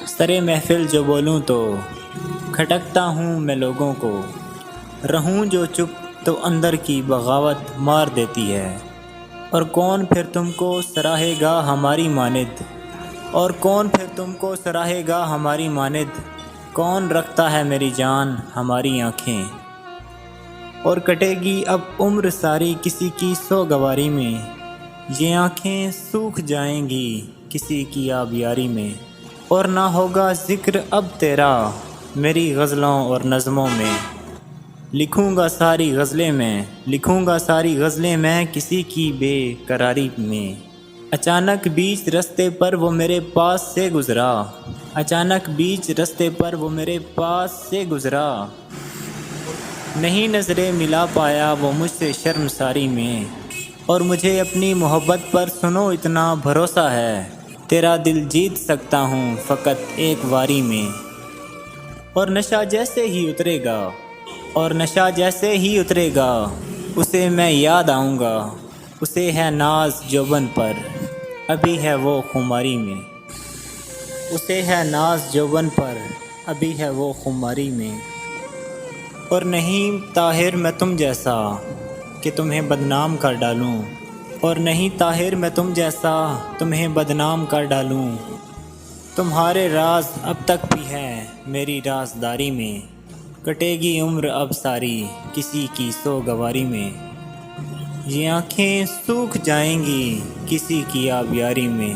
سرے محفل جو بولوں تو کھٹکتا ہوں میں لوگوں کو، رہوں جو چپ تو اندر کی بغاوت مار دیتی ہے۔ اور کون پھر تم کو سراہے گا ہماری ماند، اور کون پھر تم کو سراہے گا ہماری ماند، کون رکھتا ہے میری جان ہماری آنکھیں۔ اور کٹے گی اب عمر ساری کسی کی سوگواری میں، یہ آنکھیں سوکھ جائیں گی کسی کی آبیاری میں۔ اور نہ ہوگا ذکر اب تیرا میری غزلوں اور نظموں میں، لکھوں گا ساری غزلیں میں، لکھوں گا ساری غزلیں میں کسی کی بے قراری میں۔ اچانک بیچ رستے پر وہ میرے پاس سے گزرا، اچانک بیچ رستے پر وہ میرے پاس سے گزرا، نہیں نظریں ملا پایا وہ مجھ سے شرمساری میں۔ اور مجھے اپنی محبت پر سنو اتنا بھروسہ ہے، تیرا دل جیت سکتا ہوں فقط ایک واری میں۔ اور نشہ جیسے ہی اترے گا، اور نشہ جیسے ہی اترے گا، اسے میں یاد آؤں گا، اسے ہے ناز جوبن پر ابھی ہے وہ خماری میں، اسے ہے ناز جوبن پر ابھی ہے وہ خماری میں۔ اور نہیں طاہر میں تم جیسا کہ تمہیں بدنام کر ڈالوں، اور نہیں طاہر میں تم جیسا تمہیں بدنام کر ڈالوں، تمہارے راز اب تک بھی ہیں میری رازداری میں، کٹے گی عمر اب ساری کسی کی سوگواری میں، یہ آنکھیں سوکھ جائیں گی کسی کی آبیاری میں۔